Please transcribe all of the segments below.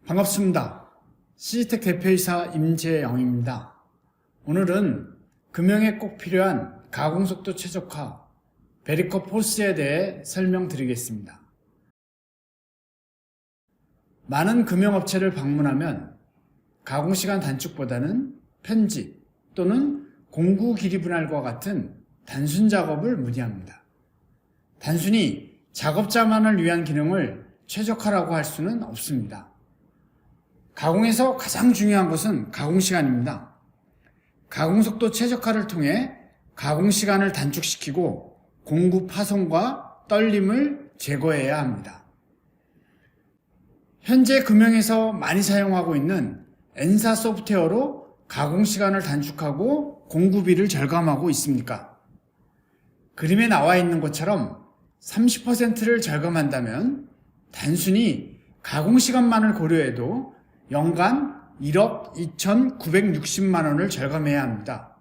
반갑습니다. 시지텍 대표이사 임재영입니다. 오늘은 금형에 꼭 필요한 가공속도 최적화 베리커 포스에 대해 설명드리겠습니다. 많은 금형업체를 방문하면 가공시간 단축보다는 편집 또는 공구 길이 분할과 같은 단순 작업을 문의합니다. 단순히 작업자만을 위한 기능을 최적화라고 할 수는 없습니다. 가공에서 가장 중요한 것은 가공시간입니다. 가공속도 최적화를 통해 가공시간을 단축시키고 공구 파손과 떨림을 제거해야 합니다. 현재 금형에서 많이 사용하고 있는 엔사 소프트웨어로 가공시간을 단축하고 공구비를 절감하고 있습니까? 그림에 나와 있는 것처럼 30%를 절감한다면 단순히 가공시간만을 고려해도 연간 1억 2,960만 원을 절감해야 합니다.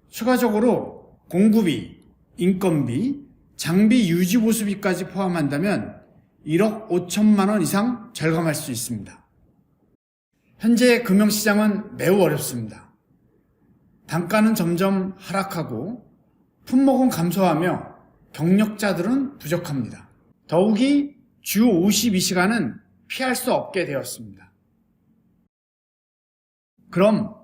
추가적으로 공구비, 인건비, 장비 유지 보수비까지 포함한다면 1억 5천만 원 이상 절감할 수 있습니다. 현재 금형시장은 매우 어렵습니다. 단가는 점점 하락하고 품목은 감소하며 경력자들은 부족합니다. 더욱이 주 52시간은 피할 수 없게 되었습니다. 그럼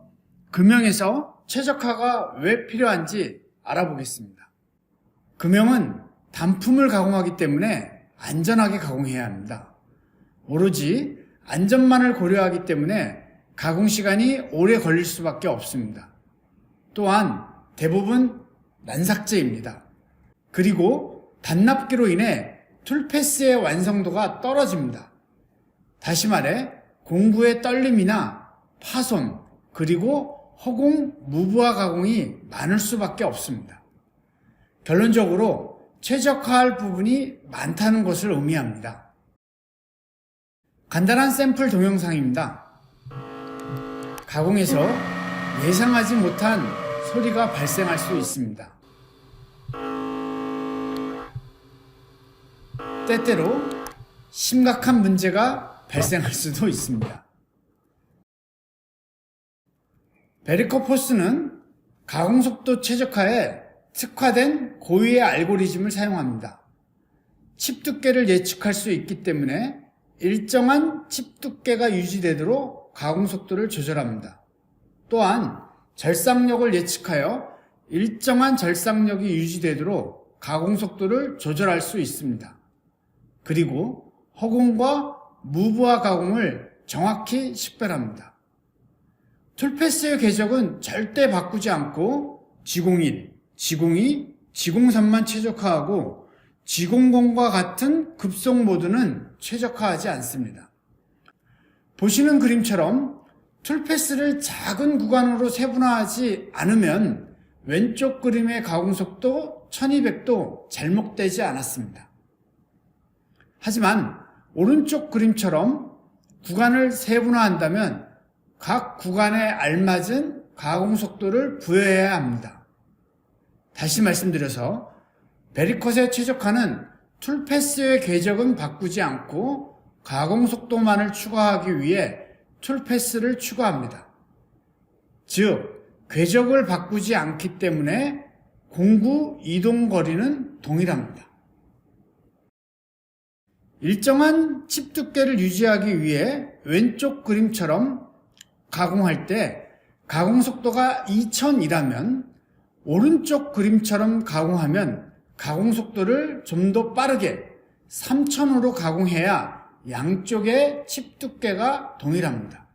금형에서 최적화가 왜 필요한지 알아보겠습니다. 금형은 단품을 가공하기 때문에 안전하게 가공해야 합니다. 오로지 안전만을 고려하기 때문에 가공시간이 오래 걸릴 수밖에 없습니다. 또한 대부분 난삭제입니다. 그리고 단납기로 인해 툴패스의 완성도가 떨어집니다. 다시 말해 공구의 떨림이나 파손, 그리고 허공, 무브화 가공이 많을 수밖에 없습니다. 결론적으로 최적화할 부분이 많다는 것을 의미합니다. 간단한 샘플 동영상입니다. 가공에서 예상하지 못한 소리가 발생할 수 있습니다. 때때로 심각한 문제가 발생할 수도 있습니다. 베리커 포스는 가공속도 최적화에 특화된 고유의 알고리즘을 사용합니다. 칩 두께를 예측할 수 있기 때문에 일정한 칩 두께가 유지되도록 가공속도를 조절합니다. 또한 절삭력을 예측하여 일정한 절삭력이 유지되도록 가공속도를 조절할 수 있습니다. 그리고 허공과 무브화 가공을 정확히 식별합니다. 툴패스의 궤적은 절대 바꾸지 않고 G01, G02, G03만 최적화하고 G00과 같은 급속 모드는 최적화하지 않습니다. 보시는 그림처럼 툴패스를 작은 구간으로 세분화하지 않으면 왼쪽 그림의 가공속도 1200도 잘못되지 않았습니다. 하지만 오른쪽 그림처럼 구간을 세분화한다면 각 구간에 알맞은 가공속도를 부여해야 합니다. 다시 말씀드려서 베리컷의 최적화는 툴패스의 궤적은 바꾸지 않고 가공속도만을 추가하기 위해 툴패스를 추가합니다. 즉, 궤적을 바꾸지 않기 때문에 공구 이동 거리는 동일합니다. 일정한 칩 두께를 유지하기 위해 왼쪽 그림처럼 가공할 때 가공속도가 2000이라면 오른쪽 그림처럼 가공하면 가공속도를 좀 더 빠르게 3000으로 가공해야 양쪽의 칩 두께가 동일합니다.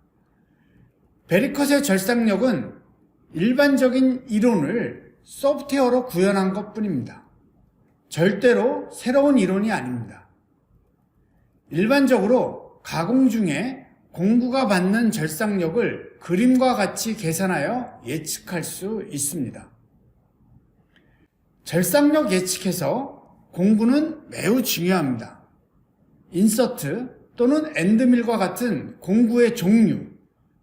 베리컷의 절삭력은 일반적인 이론을 소프트웨어로 구현한 것뿐입니다. 절대로 새로운 이론이 아닙니다. 일반적으로 가공 중에 공구가 받는 절삭력을 그림과 같이 계산하여 예측할 수 있습니다. 절삭력 예측에서 공구는 매우 중요합니다. 인서트 또는 엔드밀과 같은 공구의 종류,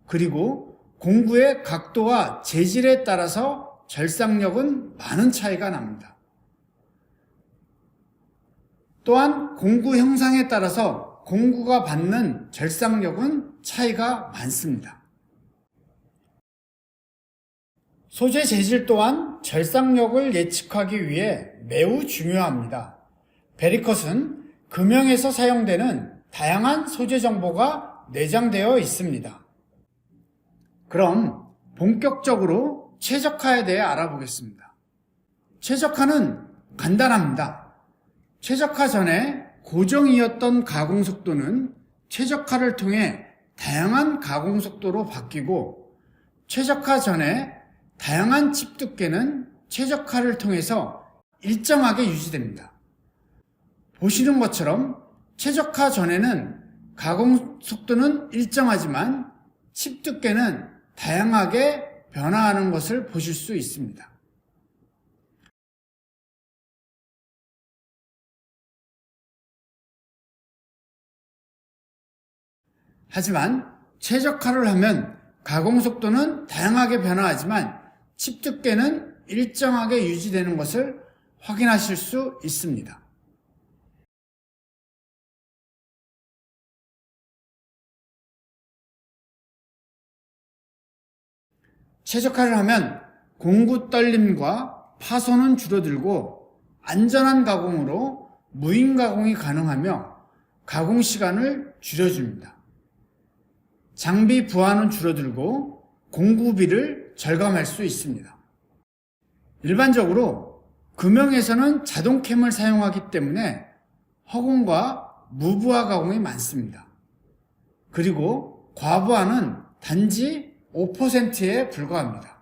그리고 공구의 각도와 재질에 따라서 절삭력은 많은 차이가 납니다. 또한 공구 형상에 따라서 공구가 받는 절삭력은 차이가 많습니다. 소재 재질 또한 절삭력을 예측하기 위해 매우 중요합니다. 베리컷은 금형에서 사용되는 다양한 소재 정보가 내장되어 있습니다. 그럼 본격적으로 최적화에 대해 알아보겠습니다. 최적화는 간단합니다. 최적화 전에 고정이었던 가공 속도는 최적화를 통해 다양한 가공 속도로 바뀌고, 최적화 전에 다양한 칩 두께는 최적화를 통해서 일정하게 유지됩니다. 보시는 것처럼 최적화 전에는 가공 속도는 일정하지만 칩 두께는 다양하게 변화하는 것을 보실 수 있습니다. 하지만 최적화를 하면 가공 속도는 다양하게 변화하지만 칩 두께는 일정하게 유지되는 것을 확인하실 수 있습니다. 최적화를 하면 공구 떨림과 파손은 줄어들고 안전한 가공으로 무인 가공이 가능하며 가공 시간을 줄여줍니다. 장비 부하는 줄어들고 공구비를 절감할 수 있습니다. 일반적으로 금형에서는 자동캠을 사용하기 때문에 허공과 무부하 가공이 많습니다. 그리고 과부하는 단지 5%에 불과합니다.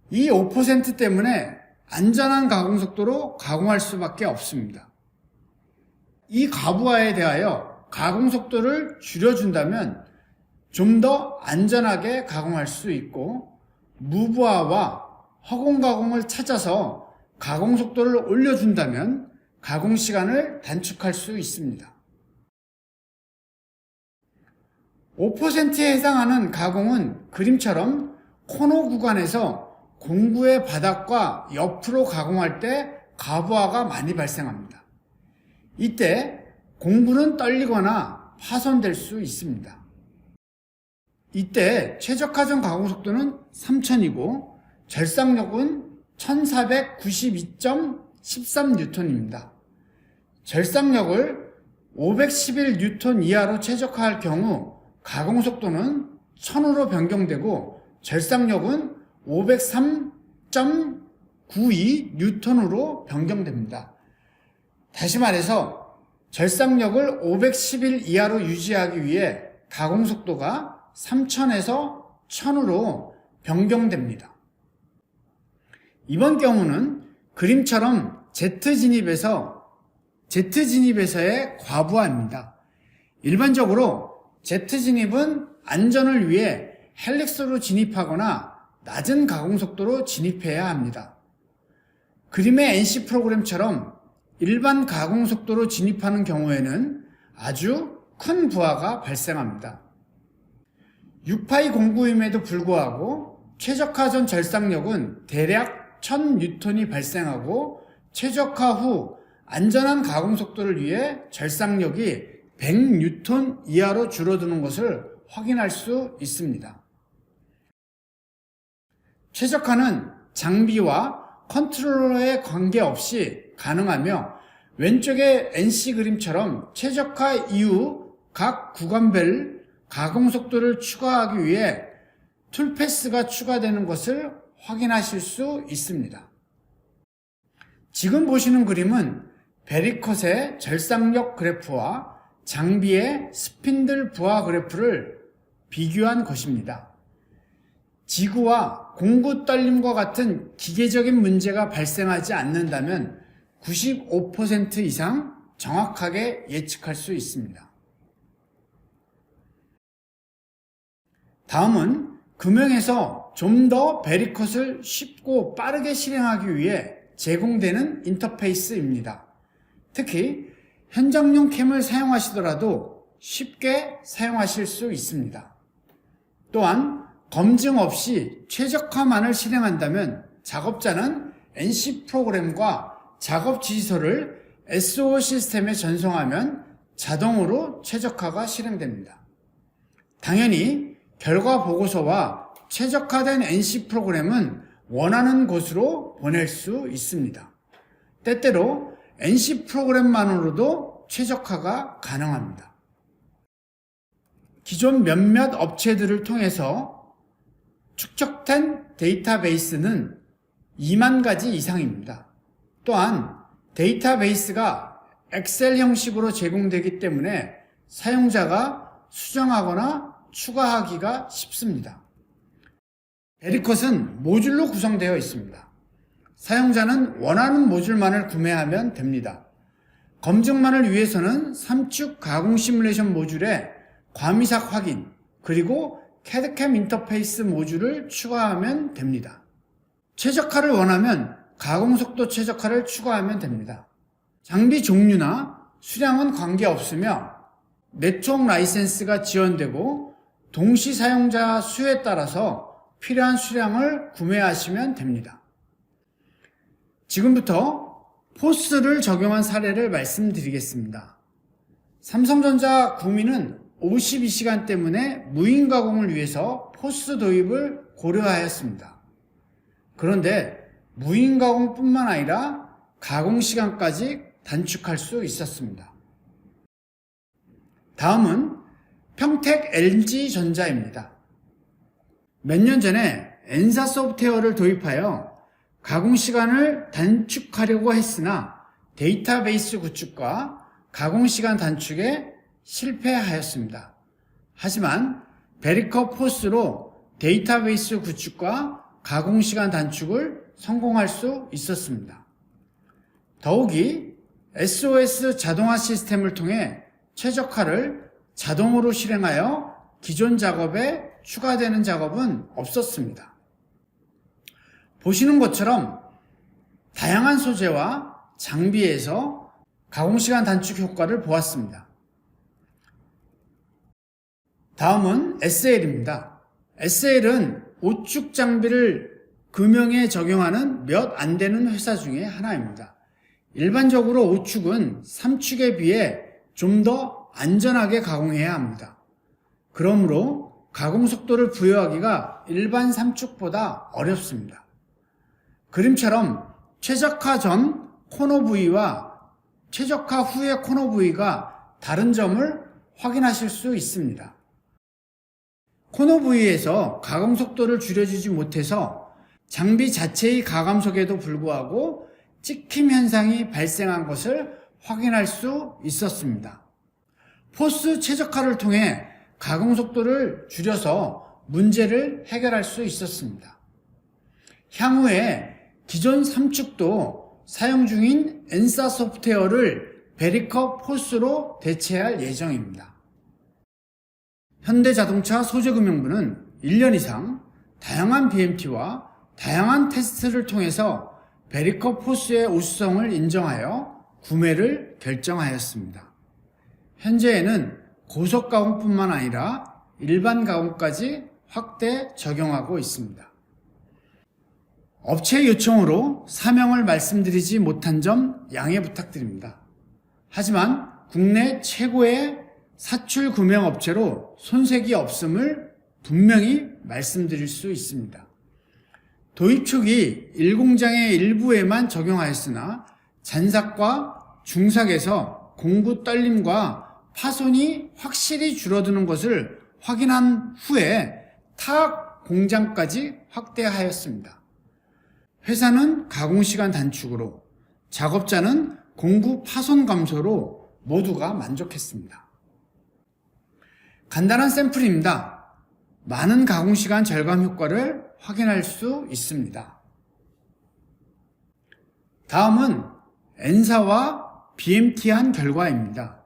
이 5% 때문에 안전한 가공 속도로 가공할 수밖에 없습니다. 이 과부하에 대하여 가공 속도를 줄여준다면 좀 더 안전하게 가공할 수 있고, 무부하와 허공 가공을 찾아서 가공 속도를 올려준다면 가공 시간을 단축할 수 있습니다. 5%에 해당하는 가공은 그림처럼 코너 구간에서 공구의 바닥과 옆으로 가공할 때 과부하가 많이 발생합니다. 이때 공구는 떨리거나 파손될 수 있습니다. 이때 최적화전 가공 속도는 3000이고 절삭력은 1492.13N입니다. 절삭력을 511N 이하로 최적화할 경우 가공 속도는 1000으로 변경되고 절삭력은 503.92N으로 변경됩니다. 다시 말해서 절삭력을 511 이하로 유지하기 위해 가공 속도가 3000에서 1000으로 변경됩니다. 이번 경우는 그림처럼 Z 진입에서의 과부하입니다. 일반적으로 Z 진입은 안전을 위해 헬릭스로 진입하거나 낮은 가공 속도로 진입해야 합니다. 그림의 NC 프로그램처럼 일반 가공 속도로 진입하는 경우에는 아주 큰 부하가 발생합니다. 6파이 공구임에도 불구하고 최적화 전 절삭력은 대략 1000N이 발생하고 최적화 후 안전한 가공 속도를 위해 절삭력이 100N 이하로 줄어드는 것을 확인할 수 있습니다. 최적화는 장비와 컨트롤러에 관계없이 가능하며 왼쪽의 NC 그림처럼 최적화 이후 각 구간별 가공 속도를 추가하기 위해 툴패스가 추가되는 것을 확인하실 수 있습니다. 지금 보시는 그림은 베리컷의 절삭력 그래프와 장비의 스핀들 부하 그래프를 비교한 것입니다. 지구와 공구 떨림과 같은 기계적인 문제가 발생하지 않는다면 95% 이상 정확하게 예측할 수 있습니다. 다음은 금형에서 좀 더 베리컷을 쉽고 빠르게 실행하기 위해 제공되는 인터페이스입니다. 특히 현장용 캠을 사용하시더라도 쉽게 사용하실 수 있습니다. 또한 검증 없이 최적화만을 실행한다면 작업자는 NC 프로그램과 작업 지시서를 SO 시스템에 전송하면 자동으로 최적화가 실행됩니다. 당연히 결과 보고서와 최적화된 NC 프로그램은 원하는 곳으로 보낼 수 있습니다. 때때로 NC 프로그램만으로도 최적화가 가능합니다. 기존 몇몇 업체들을 통해서 축적된 데이터베이스는 2만 가지 이상입니다. 또한 데이터베이스가 엑셀 형식으로 제공되기 때문에 사용자가 수정하거나 추가하기가 쉽습니다. 베리컷은 모듈로 구성되어 있습니다. 사용자는 원하는 모듈만을 구매하면 됩니다. 검증만을 위해서는 3축 가공 시뮬레이션 모듈에 과미삭 확인, 그리고 CAD/CAM 인터페이스 모듈을 추가하면 됩니다. 최적화를 원하면 가공속도 최적화를 추가하면 됩니다. 장비 종류나 수량은 관계없으며 네트워크 라이센스가 지원되고 동시 사용자 수에 따라서 필요한 수량을 구매하시면 됩니다. 지금부터 포스를 적용한 사례를 말씀드리겠습니다. 삼성전자 구미는 52시간 때문에 무인 가공을 위해서 포스 도입을 고려하였습니다. 그런데 무인 가공뿐만 아니라 가공 시간까지 단축할 수 있었습니다. 다음은 평택 LG전자입니다. 몇 년 전에 엔사 소프트웨어를 도입하여 가공 시간을 단축하려고 했으나 데이터베이스 구축과 가공 시간 단축에 실패하였습니다. 하지만 베리컷 포스로 데이터베이스 구축과 가공 시간 단축을 성공할 수 있었습니다. 더욱이 SOS 자동화 시스템을 통해 최적화를 자동으로 실행하여 기존 작업에 추가되는 작업은 없었습니다. 보시는 것처럼 다양한 소재와 장비에서 가공시간 단축 효과를 보았습니다. 다음은 SL입니다. SL은 오축 장비를 금형에 적용하는 몇 안 되는 회사 중에 하나입니다. 일반적으로 오축은 3축에 비해 좀 더 안전하게 가공해야 합니다. 그러므로 가공 속도를 부여하기가 일반 3축보다 어렵습니다. 그림처럼 최적화 전 코너 부위와 최적화 후의 코너 부위가 다른 점을 확인하실 수 있습니다. 코너 부위에서 가공 속도를 줄여주지 못해서 장비 자체의 가감석에도 불구하고 찍힘 현상이 발생한 것을 확인할 수 있었습니다. 포스 최적화를 통해 가공 속도를 줄여서 문제를 해결할 수 있었습니다. 향후에 기존 3축도 사용 중인 엔사 소프트웨어를 베리컷 포스로 대체할 예정입니다. 현대자동차 소재금융부는 1년 이상 다양한 BMT와 다양한 테스트를 통해서 베리컷 포스의 우수성을 인정하여 구매를 결정하였습니다. 현재에는 고속 가공뿐만 아니라 일반 가공까지 확대 적용하고 있습니다. 업체 요청으로 사명을 말씀드리지 못한 점 양해 부탁드립니다. 하지만 국내 최고의 사출 구명 업체로 손색이 없음을 분명히 말씀드릴 수 있습니다. 도입 초기 1공장의 일부에만 적용하였으나 잔삭과 중삭에서 공구 떨림과 파손이 확실히 줄어드는 것을 확인한 후에 타 공장까지 확대하였습니다. 회사는 가공시간 단축으로, 작업자는 공구 파손 감소로 모두가 만족했습니다. 간단한 샘플입니다. 많은 가공시간 절감 효과를 확인할 수 있습니다. 다음은 엔사와 BMT한 결과입니다.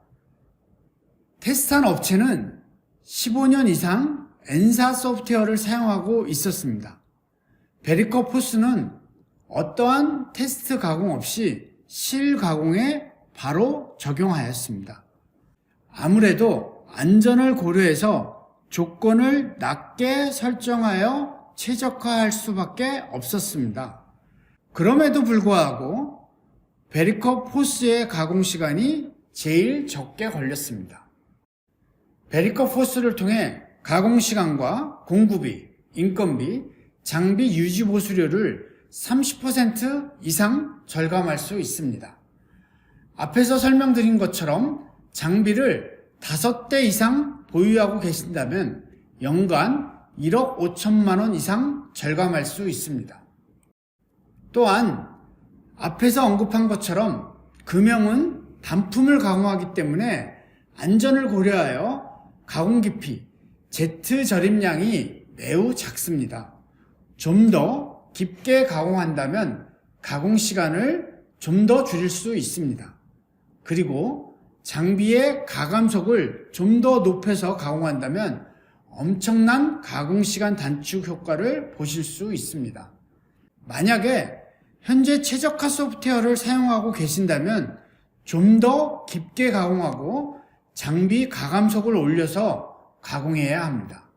테스트한 업체는 15년 이상 엔사 소프트웨어를 사용하고 있었습니다. 베리컷 포스는 어떠한 테스트 가공 없이 실 가공에 바로 적용하였습니다. 아무래도 안전을 고려해서 조건을 낮게 설정하여 최적화할 수밖에 없었습니다. 그럼에도 불구하고 베리컷 포스의 가공 시간이 제일 적게 걸렸습니다. 베리컵 호스를 통해 가공시간과 공구비, 인건비, 장비 유지 보수료를 30% 이상 절감할 수 있습니다. 앞에서 설명드린 것처럼 장비를 5대 이상 보유하고 계신다면 연간 1억 5천만 원 이상 절감할 수 있습니다. 또한 앞에서 언급한 것처럼 금형은 단품을 가공하기 때문에 안전을 고려하여 가공 깊이, Z 절임량이 매우 작습니다. 좀 더 깊게 가공한다면 가공 시간을 좀 더 줄일 수 있습니다. 그리고 장비의 가감속을 좀 더 높여서 가공한다면 엄청난 가공 시간 단축 효과를 보실 수 있습니다. 만약에 현재 최적화 소프트웨어를 사용하고 계신다면 좀 더 깊게 가공하고 장비 가감속을 올려서 가공해야 합니다.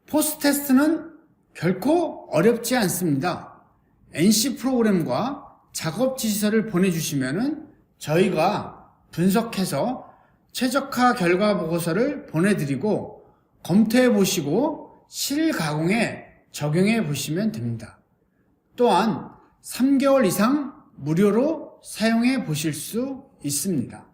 포스 테스트는 결코 어렵지 않습니다. NC 프로그램과 작업 지시서를 보내주시면 저희가 분석해서 최적화 결과 보고서를 보내드리고 검토해 보시고 실가공에 적용해 보시면 됩니다. 또한 3개월 이상 무료로 사용해 보실 수 있습니다.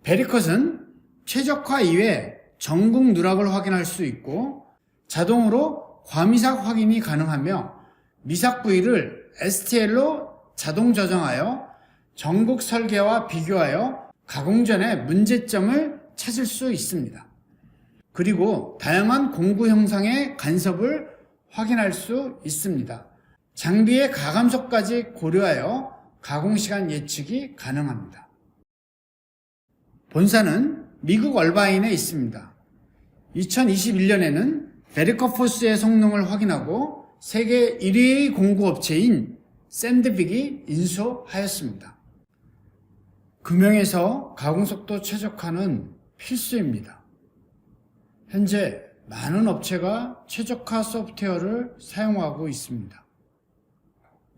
베리컷은 최적화 이외에 전국 누락을 확인할 수 있고 자동으로 과미삭 확인이 가능하며 미삭 부위를 STL로 자동 저장하여 전국 설계와 비교하여 가공 전에 문제점을 찾을 수 있습니다. 그리고 다양한 공구 형상의 간섭을 확인할 수 있습니다. 장비의 가감속까지 고려하여 가공시간 예측이 가능합니다. 본사는 미국 얼바인에 있습니다. 2021년에는 베리컵 호스의 성능을 확인하고 세계 1위의 공구업체인 샌드빅이 인수하였습니다. 금형에서 가공속도 최적화는 필수입니다. 현재 많은 업체가 최적화 소프트웨어를 사용하고 있습니다.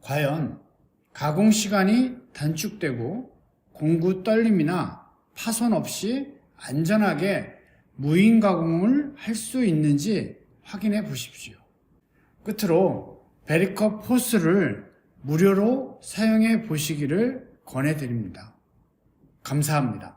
과연 가공 시간이 단축되고 공구 떨림이나 파손 없이 안전하게 무인 가공을 할 수 있는지 확인해 보십시오. 끝으로 베리컵 호스를 무료로 사용해 보시기를 권해드립니다. 감사합니다.